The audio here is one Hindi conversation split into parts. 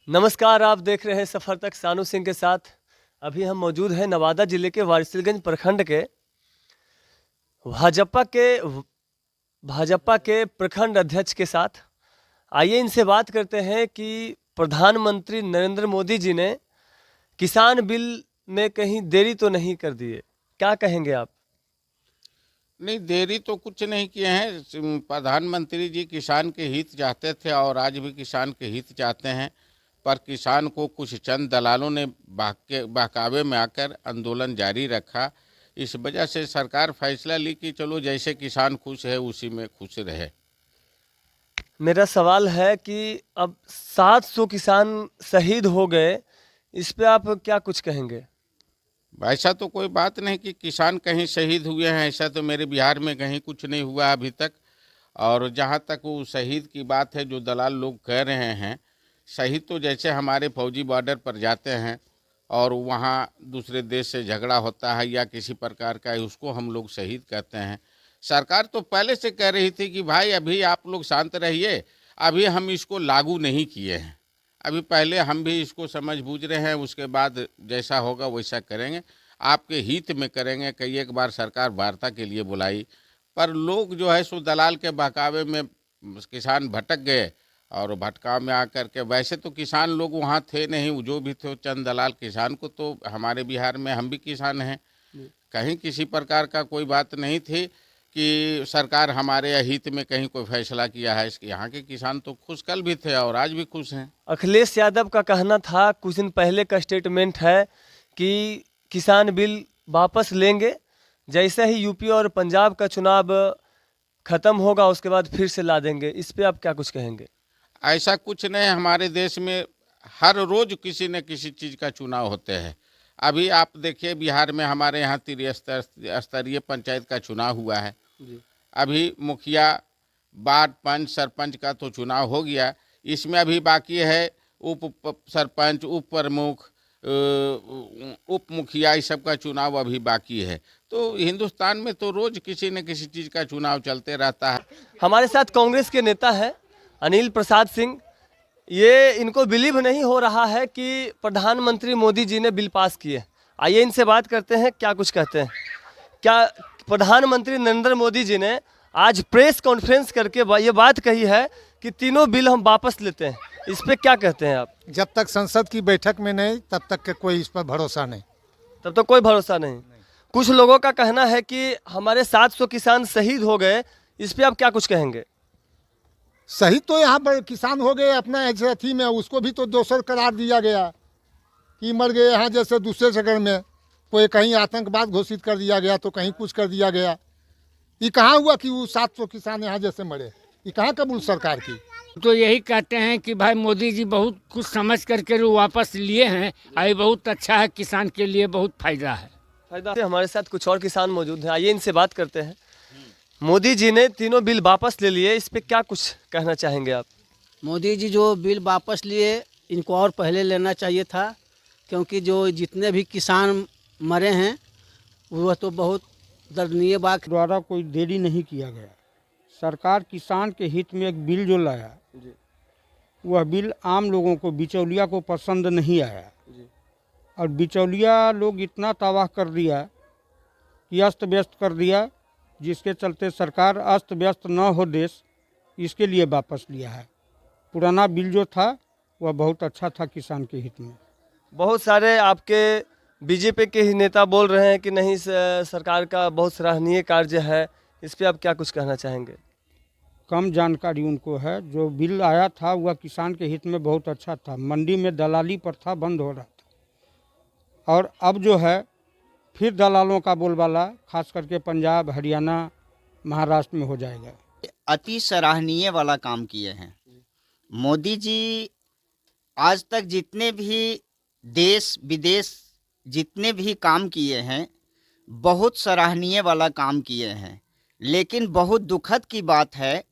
नमस्कार, आप देख रहे हैं सफ़र तक सानू सिंह के साथ। अभी हम मौजूद हैं नवादा जिले के वारिसलीगंज प्रखंड के भाजपा के भाजपा के प्रखंड अध्यक्ष के साथ। आइए इनसे बात करते हैं कि प्रधानमंत्री नरेंद्र मोदी जी ने किसान बिल में कहीं देरी तो नहीं कर दी है, क्या कहेंगे आप? नहीं, देरी तो कुछ नहीं किए हैं। प्रधानमंत्री जी किसान के हित चाहते थे और आज भी किसान के हित चाहते हैं, पर किसान को कुछ चंद दलालों ने बहकावे में आकर आंदोलन जारी रखा। इस वजह से सरकार फैसला ली कि चलो जैसे किसान खुश है उसी में खुश रहे। मेरा सवाल है कि अब 700 किसान शहीद हो गए, इस पे आप क्या कुछ कहेंगे? ऐसा तो कोई बात नहीं कि किसान कहीं शहीद हुए हैं, ऐसा तो मेरे बिहार में कहीं कुछ नहीं हुआ अभी तक। और जहाँ तक वो शहीद की बात है, जो दलाल लोग कह रहे हैं, शहीद तो जैसे हमारे फौजी बॉर्डर पर जाते हैं और वहाँ दूसरे देश से झगड़ा होता है या किसी प्रकार का है, उसको हम लोग शहीद कहते हैं। सरकार तो पहले से कह रही थी कि भाई अभी आप लोग शांत रहिए, अभी हम इसको लागू नहीं किए हैं, अभी पहले हम भी इसको समझ बूझ रहे हैं, उसके बाद जैसा होगा वैसा करेंगे, आपके हित में करेंगे। कई एक बार सरकार वार्ता के लिए बुलाई, पर लोग जो है सो दलाल के बहकावे में किसान भटक गए और भटकाव में आकर के, वैसे तो किसान लोग वहाँ थे नहीं, जो भी थे चंद दलाल किसान को, तो हमारे बिहार में हम भी किसान हैं, कहीं किसी प्रकार का कोई बात नहीं थी कि सरकार हमारे हित में कहीं कोई फैसला किया है। इसके यहाँ के किसान तो खुश कल भी थे और आज भी खुश हैं। अखिलेश यादव का कहना था, कुछ दिन पहले का स्टेटमेंट है कि किसान बिल वापस लेंगे, जैसे ही यूपी और पंजाब का चुनाव खत्म होगा उसके बाद फिर से ला देंगे। इस पे आप क्या कुछ कहेंगे? ऐसा कुछ नहीं, हमारे देश में हर रोज किसी न किसी चीज़ का चुनाव होते हैं। अभी आप देखिए बिहार में हमारे यहाँ त्रिस्तरीय पंचायत का चुनाव हुआ है। अभी मुखिया, वार्ड पंच, सरपंच का तो चुनाव हो गया, इसमें अभी बाकी है उप सरपंच, उप प्रमुख, उप मुखिया, इस सब का चुनाव अभी बाकी है। तो हिंदुस्तान में तो रोज किसी न किसी चीज़ का चुनाव चलते रहता है। हमारे साथ कांग्रेस के नेता हैं अनिल प्रसाद सिंह। ये इनको बिलीव नहीं हो रहा है कि प्रधानमंत्री मोदी जी ने बिल पास किए। आइए इनसे बात करते हैं, क्या कुछ कहते हैं। क्या प्रधानमंत्री नरेंद्र मोदी जी ने आज प्रेस कॉन्फ्रेंस करके ये बात कही है कि तीनों बिल हम वापस लेते हैं, इस पे क्या कहते हैं आप? जब तक संसद की बैठक में नहीं तब तक के कोई इस पर भरोसा नहीं। तब तो कोई भरोसा नहीं। कुछ लोगों का कहना है कि हमारे 700 किसान शहीद हो गए, इस पे आप क्या कुछ कहेंगे? सही तो यहाँ पर किसान हो गए अपना अथी में, उसको भी तो दोषर करार दिया गया कि मर गए। यहाँ जैसे दूसरे जगह में कोई कहीं आतंकवाद घोषित कर दिया गया तो कहीं कुछ कर दिया गया। ये कहाँ हुआ कि वो 700 किसान यहाँ जैसे मरे? ये कहाँ कबूल सरकार की? तो यही कहते हैं कि भाई मोदी जी बहुत कुछ समझ करके वो वापस लिए हैं, ये बहुत अच्छा है, किसान के लिए बहुत फायदा है। फायदा। हमारे साथ कुछ और किसान मौजूद हैं, आइए इनसे बात करते हैं। मोदी जी ने तीनों बिल वापस ले लिए, इस पे क्या कुछ कहना चाहेंगे आप? मोदी जी जो बिल वापस लिए, इनको और पहले लेना चाहिए था, क्योंकि जो जितने भी किसान मरे हैं वह तो बहुत दर्दनीय बात। द्वारा कोई देरी नहीं किया गया। सरकार किसान के हित में एक बिल जो लाया, वह बिल आम लोगों को, बिचौलिया को पसंद नहीं आया और बिचौलिया लोग इतना तबाह कर दिया कि अस्त व्यस्त कर दिया, जिसके चलते सरकार अस्त व्यस्त न हो देश, इसके लिए वापस लिया है। पुराना बिल जो था वह बहुत अच्छा था किसान के हित में। बहुत सारे आपके बीजेपी के ही नेता बोल रहे हैं कि नहीं, सरकार का बहुत सराहनीय कार्य है, इस पे आप क्या कुछ कहना चाहेंगे? कम जानकारी उनको है। जो बिल आया था वह किसान के हित में बहुत अच्छा था। मंडी में दलाली प्रथा बंद हो रहा था और अब जो है फिर दलालों का बोलबाला खास करके पंजाब, हरियाणा, महाराष्ट्र में हो जाएगा। अति सराहनीय वाला काम किए हैं मोदी जी। आज तक जितने भी देश विदेश जितने भी काम किए हैं, बहुत सराहनीय वाला काम किए हैं, लेकिन बहुत दुखद की बात है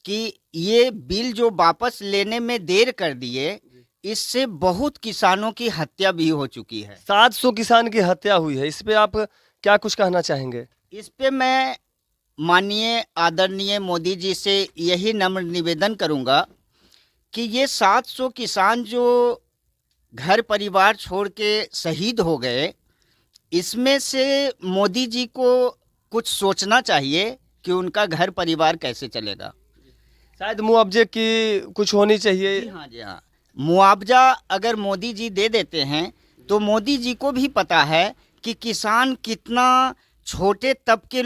कि ये बिल जो वापस लेने में देर कर दिए, इससे बहुत किसानों की हत्या भी हो चुकी है। 700 किसान की हत्या हुई है, इस पे आप क्या कुछ कहना चाहेंगे? इस पे मैं माननीय आदरणीय मोदी जी से यही नम्र निवेदन करूंगा कि ये 700 किसान जो घर परिवार छोड़ के शहीद हो गए, इसमें से मोदी जी को कुछ सोचना चाहिए कि उनका घर परिवार कैसे चलेगा। शायद मुआवजे की कुछ होनी चाहिए। जी हाँ, जी हाँ। मुआवजा अगर मोदी जी दे देते हैं तो मोदी जी को भी पता है कि किसान कितना छोटे तबके।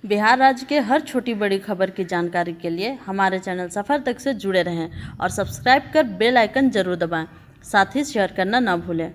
बिहार राज्य के हर छोटी बड़ी खबर की जानकारी के लिए हमारे चैनल सफ़र तक से जुड़े रहें और सब्सक्राइब कर बेल आइकन जरूर दबाएं। साथ ही शेयर करना ना भूलें।